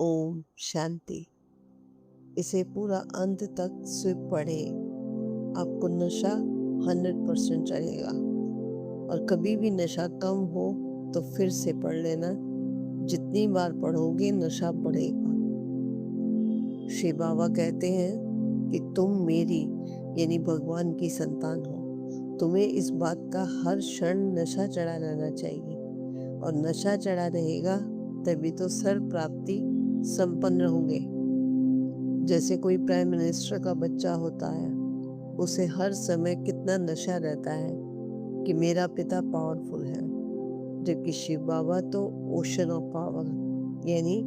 ओम शांति। इसे पूरा अंत तक सिर्फ पढ़े, आपको नशा 100% चढ़ेगा। और कभी भी नशा कम हो तो फिर से पढ़ लेना। जितनी बार पढ़ोगे नशा बढ़ेगा। श्री बाबा कहते हैं कि तुम मेरी यानी भगवान की संतान हो। तुम्हें इस बात का हर क्षण नशा चढ़ा रहना चाहिए, और नशा चढ़ा रहेगा तभी तो सर्व प्राप्ति संपन्न होंगे। जैसे कोई प्राइम मिनिस्टर का बच्चा होता है, उसे हर समय कितना नशा रहता है कि मेरा पिता पावरफुल है, जबकि शिव बाबा तो ओशन ऑफ पावर यानी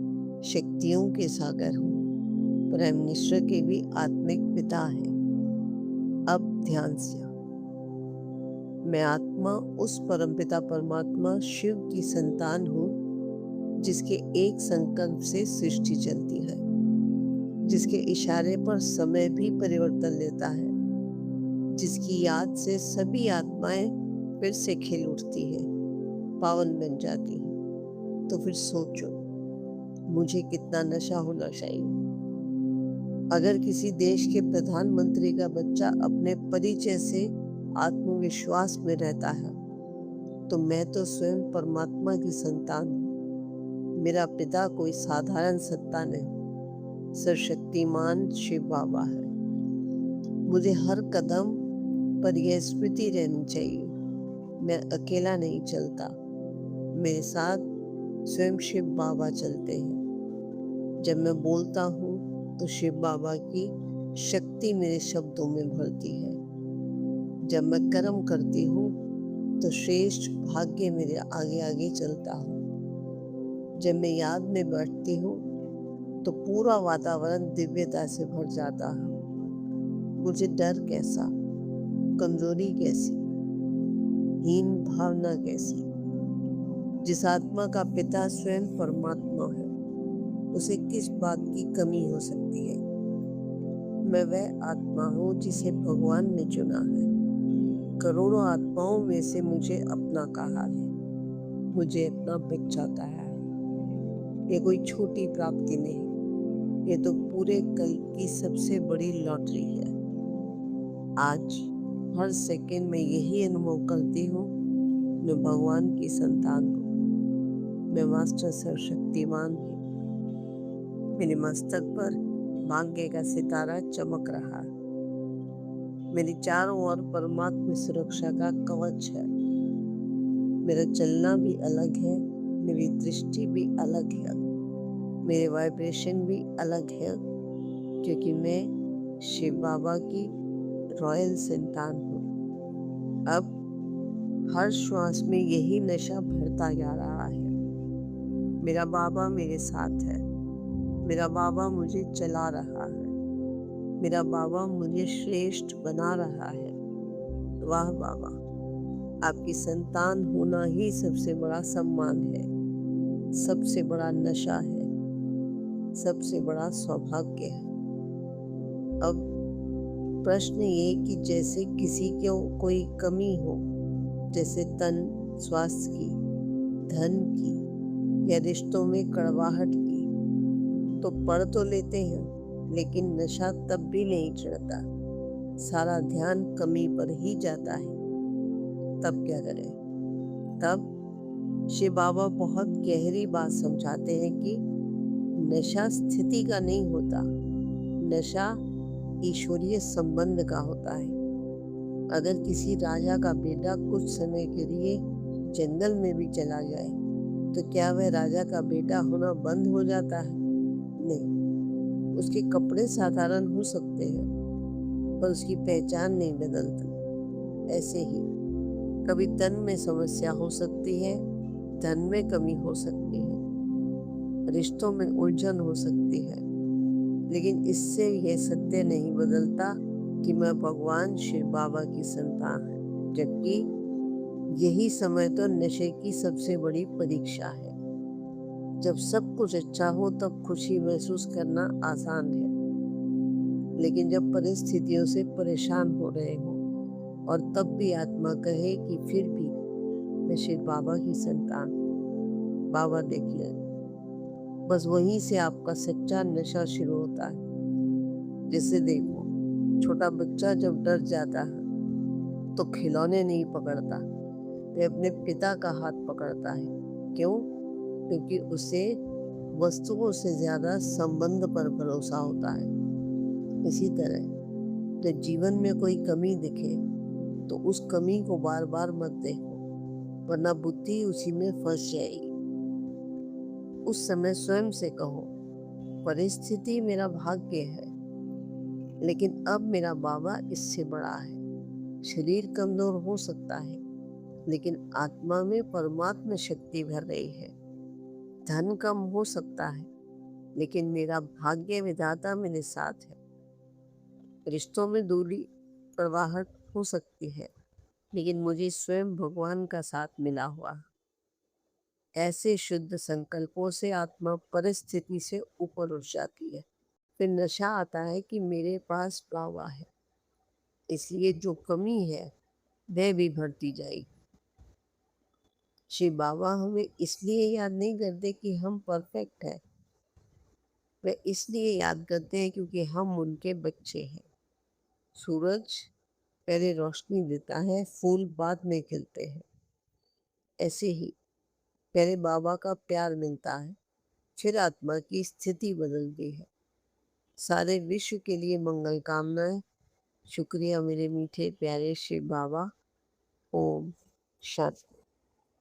शक्तियों के सागर हो। प्राइम मिनिस्टर के भी आत्मिक पिता हैं। अब ध्यान से, मैं आत्मा उस परमपिता परमात्मा शिव की संतान हूँ, जिसके एक संकल्प से सृष्टि चलती है, जिसके इशारे पर समय भी परिवर्तन लेता है, जिसकी याद से सभी आत्माएं फिर से खिल उठती है, पावन बन जाती है। तो फिर सोचो, मुझे कितना नशा होना चाहिए। अगर किसी देश के प्रधानमंत्री का बच्चा अपने परिचय से आत्मविश्वास में रहता है, तो मैं तो स्वयं परमात्मा की संतान हूँ। मेरा पिता कोई साधारण सत्ता नहीं, सर्वशक्तिमान शिव बाबा है। मुझे हर कदम पर यह स्मृति रहनी चाहिए, मैं अकेला नहीं चलता, मेरे साथ स्वयं शिव बाबा चलते हैं। जब मैं बोलता हूँ तो शिव बाबा की शक्ति मेरे शब्दों में भरती है। जब मैं कर्म करती हूँ तो श्रेष्ठ भाग्य मेरे आगे आगे चलता हूँ। जब मैं याद में बैठती हूँ तो पूरा वातावरण दिव्यता से भर जाता है। मुझे डर कैसा, कमजोरी कैसी, हीन भावना कैसी। जिस आत्मा का पिता स्वयं परमात्मा है, उसे किस बात की कमी हो सकती है। मैं वह आत्मा हूँ जिसे भगवान ने चुना है। करोड़ों आत्माओं में से मुझे अपना कहा है, मुझे अपना पहचानता है। ये कोई छोटी प्राप्ति नहीं, ये तो पूरे कल की सबसे बड़ी लॉटरी है। आज हर सेकंड में यही अनुभव करती हूँ, मैं भगवान की संतान हूँ। मैं मास्टर सर्वशक्तिमान हूँ। मेरे मस्तक पर भाग्य का सितारा चमक रहा है। मेरी चारों ओर परमात्मा सुरक्षा का कवच है। मेरा चलना भी अलग है, मेरी दृष्टि भी अलग है, मेरे वाइब्रेशन भी अलग है, क्योंकि मैं शिव बाबा की रॉयल संतान हूँ। अब हर श्वास में यही नशा बढ़ता जा रहा है। मेरा बाबा मेरे साथ है, मेरा बाबा मुझे चला रहा है, मेरा बाबा मुझे श्रेष्ठ बना रहा है। वाह बाबा, आपकी संतान होना ही सबसे बड़ा सम्मान है, सबसे बड़ा नशा है, सबसे बड़ा सौभाग्य है। अब प्रश्न ये कि जैसे किसी को कोई कमी हो, जैसे तन स्वास्थ्य की, धन की या रिश्तों में कड़वाहट की, तो पढ़ तो लेते हैं, लेकिन नशा तब भी नहीं चढ़ता। सारा ध्यान कमी पर ही जाता है। तब क्या करें? तब शिव बाबा बहुत गहरी बात समझाते हैं कि नशा स्थिति का नहीं होता, नशा ईश्वरीय संबंध का होता है। अगर किसी राजा का बेटा कुछ समय के लिए जंगल में भी चला जाए, तो क्या वह राजा का बेटा होना बंद हो जाता है? नहीं। उसके कपड़े साधारण हो सकते हैं, पर उसकी पहचान नहीं बदलती। ऐसे ही कभी तन में समस्या हो सकती है, धन में कमी हो सकती है, रिश्तों में उलझन हो सकती है, लेकिन इससे यह सत्य नहीं बदलता कि मैं भगवान शिव बाबा की संतान हूँ। जबकि यही समय तो नशे की सबसे बड़ी परीक्षा है। जब सब कुछ अच्छा हो तब खुशी महसूस करना आसान है, लेकिन जब परिस्थितियों से परेशान हो रहे हो और तब भी आत्मा कहे कि फिर भी मैं शिव बाबा की संतान हूँ। बाबा देखिए, बस वहीं से आपका सच्चा नशा शुरू होता है। जैसे देखो, छोटा बच्चा जब डर जाता है तो खिलौने नहीं पकड़ता, वह अपने पिता का हाथ पकड़ता है। क्यों? क्योंकि उसे वस्तुओं से ज्यादा संबंध पर भरोसा होता है। इसी तरह जब जीवन में कोई कमी दिखे तो उस कमी को बार बार मत देखो, वरना बुद्धि उसी में फंस जाएगी। उस समय स्वयं से कहो, परिस्थिति मेरा भाग्य है, लेकिन अब मेरा बाबा इससे बड़ा है। शरीर कमजोर हो सकता है, लेकिन आत्मा में परमात्मा शक्ति भर रही है। धन कम हो सकता है, लेकिन मेरा भाग्य विधाता मेरे साथ है। रिश्तों में दूरी प्रवाहट हो सकती है, लेकिन मुझे स्वयं भगवान का साथ मिला हुआ है। ऐसे शुद्ध संकल्पों से आत्मा परिस्थिति से ऊपर उठ जाती है। फिर नशा आता है कि मेरे पास बाबा है, इसलिए जो कमी है वह भी भरती जाएगी। श्री बाबा हमें इसलिए याद नहीं करते कि हम परफेक्ट हैं, वे इसलिए याद करते हैं क्योंकि हम उनके बच्चे हैं। सूरज पहले रोशनी देता है, फूल बाद में खिलते हैं। ऐसे ही पहले बाबा का प्यार मिलता है, फिर आत्मा की स्थिति बदलती है। सारे विश्व के लिए मंगल कामनाएं। शुक्रिया मेरे मीठे प्यारे शिव बाबा। ओम शांति।